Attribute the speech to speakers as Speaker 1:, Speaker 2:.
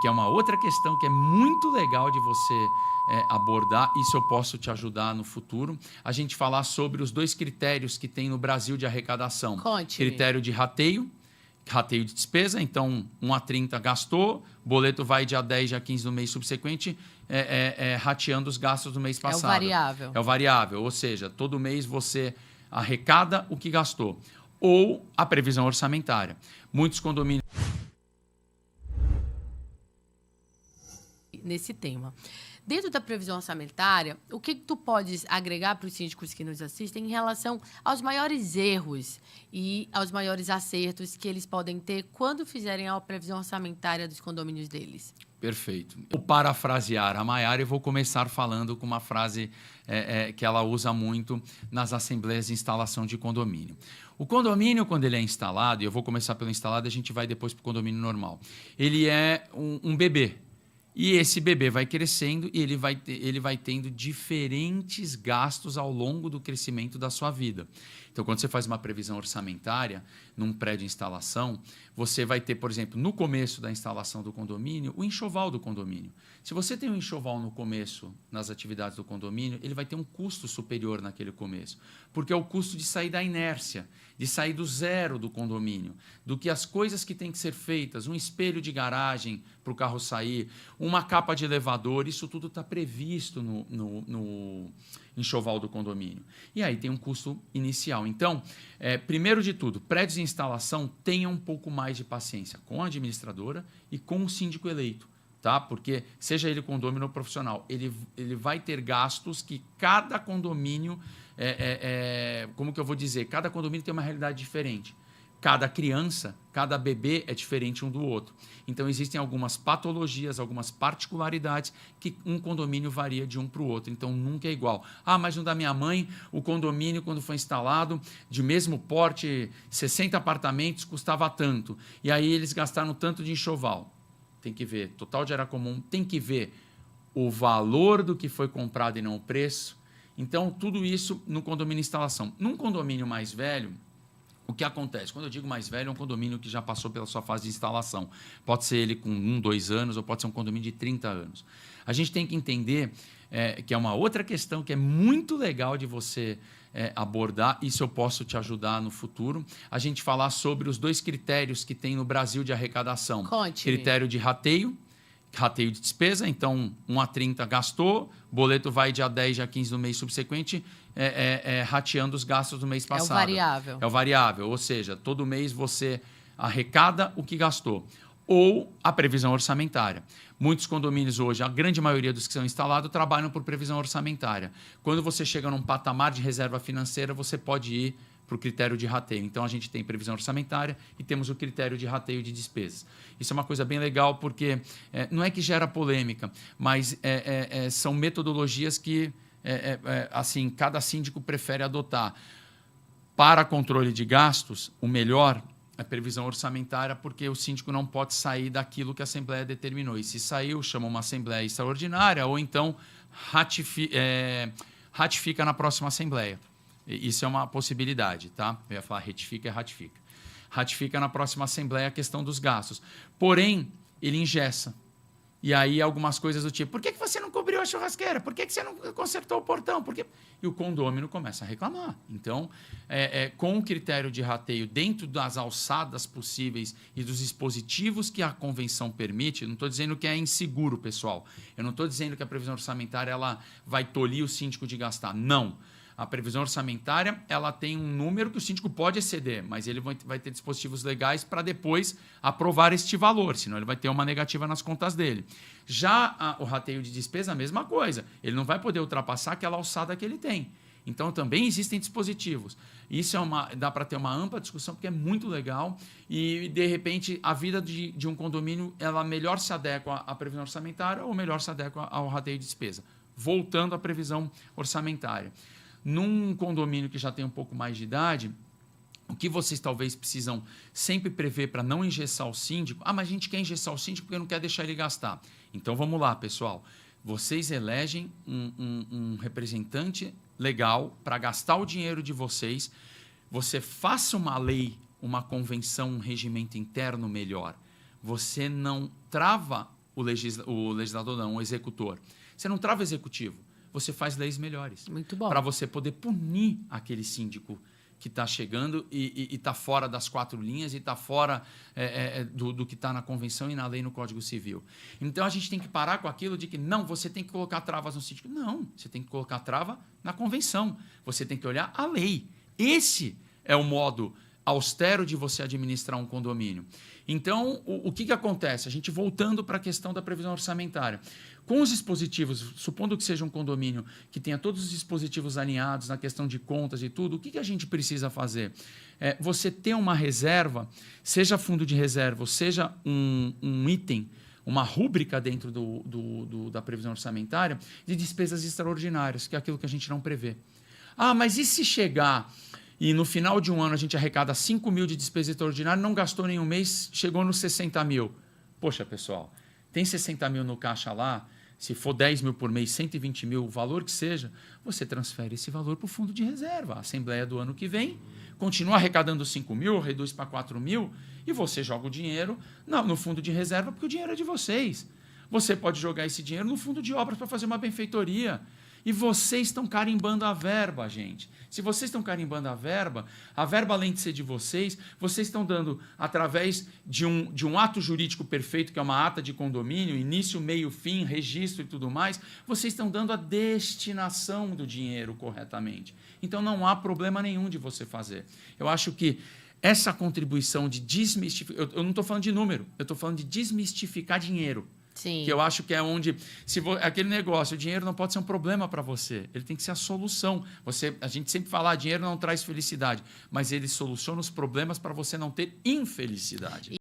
Speaker 1: que é uma outra questão que é muito legal de você abordar. Isso eu posso te ajudar no futuro. A gente falar sobre os 2 critérios que tem no Brasil de arrecadação.
Speaker 2: Conte-me.
Speaker 1: Critério de rateio de despesa, então 1 a 30 gastou, boleto vai dia 10, dia 15 do mês subsequente, rateando os gastos do mês passado.
Speaker 2: É o variável.
Speaker 1: É o variável, ou seja, todo mês você arrecada o que gastou. Ou a previsão orçamentária. Muitos condomínios...
Speaker 2: Nesse tema. Dentro da previsão orçamentária, o que tu podes agregar para os síndicos que nos assistem em relação aos maiores erros e aos maiores acertos que eles podem ter quando fizerem a previsão orçamentária dos condomínios deles?
Speaker 1: Perfeito. Vou parafrasear a Maiara e vou começar falando com uma frase que ela usa muito nas assembleias de instalação de condomínio. O condomínio, quando ele é instalado, e eu vou começar pelo instalado, a gente vai depois para o condomínio normal, ele é um bebê. E esse bebê vai crescendo e ele vai tendo diferentes gastos ao longo do crescimento da sua vida. Então, quando você faz uma previsão orçamentária num prédio de instalação, você vai ter, por exemplo, no começo da instalação do condomínio, o enxoval do condomínio. Se você tem um enxoval no começo, nas atividades do condomínio, ele vai ter um custo superior naquele começo, porque é o custo de sair da inércia, de sair do zero do condomínio, do que as coisas que têm que ser feitas, um espelho de garagem para o carro sair, uma capa de elevador, isso tudo está previsto no enxoval do condomínio. E aí tem um custo inicial. Então, primeiro de tudo, prédios de instalação tenham um pouco mais de paciência com a administradora e com o síndico eleito. Tá? Porque, seja ele condomínio ou profissional, ele vai ter gastos que cada condomínio, como que eu vou dizer? Cada condomínio tem uma realidade diferente. Cada criança, cada bebê é diferente um do outro. Então, existem algumas patologias, algumas particularidades que um condomínio varia de um para o outro. Então, nunca é igual. Ah, mas no da minha mãe, o condomínio, quando foi instalado, de mesmo porte, 60 apartamentos, custava tanto. E aí eles gastaram tanto de enxoval. Tem que ver total de área comum, tem que ver o valor do que foi comprado e não o preço. Então, tudo isso no condomínio instalação. Num condomínio mais velho, o que acontece? Quando eu digo mais velho, é um condomínio que já passou pela sua fase de instalação. Pode ser ele com 1, 2 anos, ou pode ser um condomínio de 30 anos. A gente tem que entender que é uma outra questão que é muito legal de você abordar. Isso eu posso te ajudar no futuro. A gente falar sobre os 2 critérios que tem no Brasil de arrecadação.
Speaker 2: Conte-me.
Speaker 1: Critério de rateio de despesa, então 1 a 30 gastou, boleto vai dia 10, dia 15 do mês subsequente, rateando os gastos do mês passado.
Speaker 2: É o variável.
Speaker 1: É o variável, ou seja, todo mês você arrecada o que gastou. Ou a previsão orçamentária. Muitos condomínios hoje, a grande maioria dos que são instalados, trabalham por previsão orçamentária. Quando você chega num patamar de reserva financeira, você pode ir para o critério de rateio. Então, a gente tem previsão orçamentária e temos o critério de rateio de despesas. Isso é uma coisa bem legal, porque não é que gera polêmica, mas são metodologias que assim, cada síndico prefere adotar. Para controle de gastos, o melhor é a previsão orçamentária, porque o síndico não pode sair daquilo que a Assembleia determinou. E se saiu, chama uma Assembleia Extraordinária ou então ratifica na próxima Assembleia. Isso é uma possibilidade, tá? Eu ia falar retifica e ratifica. Ratifica na próxima Assembleia a questão dos gastos. Porém, ele engessa. E aí algumas coisas do tipo, por que você não cobriu a churrasqueira? Por que você não consertou o portão? E o condômino começa a reclamar. Então, com o critério de rateio dentro das alçadas possíveis e dos dispositivos que a convenção permite, não estou dizendo que é inseguro, pessoal. Eu não estou dizendo que a previsão orçamentária ela vai tolir o síndico de gastar. Não. A previsão orçamentária ela tem um número que o síndico pode exceder, mas ele vai ter dispositivos legais para depois aprovar este valor, senão ele vai ter uma negativa nas contas dele. Já o rateio de despesa, a mesma coisa. Ele não vai poder ultrapassar aquela alçada que ele tem. Então, também existem dispositivos. Isso dá para ter uma ampla discussão, porque é muito legal e, de repente, a vida de um condomínio ela melhor se adequa à previsão orçamentária ou melhor se adequa ao rateio de despesa. Voltando à previsão orçamentária. Num condomínio que já tem um pouco mais de idade, o que vocês talvez precisam sempre prever para não engessar o síndico? Ah, mas a gente quer engessar o síndico porque não quer deixar ele gastar. Então, vamos lá, pessoal. Vocês elegem um representante legal para gastar o dinheiro de vocês. Você faça uma lei, uma convenção, um regimento interno melhor. você não trava o legislador, não, o executor. Você não trava o executivo, você faz leis melhores.
Speaker 2: Muito bom.
Speaker 1: Para você poder punir aquele síndico que está chegando e está fora das 4 linhas e está fora do que está na Convenção e na lei no Código Civil. Então, a gente tem que parar com aquilo de que, não, você tem que colocar travas no síndico. Não, você tem que colocar trava na Convenção. Você tem que olhar a lei. Esse é o modo austero de você administrar um condomínio. Então, o que acontece? A gente voltando para a questão da previsão orçamentária. Com os dispositivos, supondo que seja um condomínio que tenha todos os dispositivos alinhados na questão de contas e tudo, o que a gente precisa fazer? Você ter uma reserva, seja fundo de reserva, ou seja um item, uma rúbrica dentro da previsão orçamentária de despesas extraordinárias, que é aquilo que a gente não prevê. Ah, mas e se chegar e no final de um ano a gente arrecada 5 mil de despesa extraordinária, não gastou nenhum mês, chegou nos 60 mil? Poxa, pessoal, tem 60 mil no caixa lá, se for 10 mil por mês, 120 mil, o valor que seja, você transfere esse valor para o fundo de reserva. A Assembleia do ano que vem continua arrecadando 5 mil, reduz para 4 mil e você joga o dinheiro no fundo de reserva porque o dinheiro é de vocês. Você pode jogar esse dinheiro no fundo de obras para fazer uma benfeitoria. E vocês estão carimbando a verba, gente. Se vocês estão carimbando a verba, além de ser de vocês estão dando, através de um ato jurídico perfeito, que é uma ata de condomínio, início, meio, fim, registro e tudo mais, vocês estão dando a destinação do dinheiro corretamente. Então, não há problema nenhum de você fazer. Eu acho que essa contribuição de desmistificar... Eu não estou falando de número, eu estou falando de desmistificar dinheiro.
Speaker 2: Sim.
Speaker 1: Que eu acho que é onde... aquele negócio, o dinheiro não pode ser um problema para você. Ele tem que ser a solução. A gente sempre fala, dinheiro não traz felicidade, mas ele soluciona os problemas para você não ter infelicidade.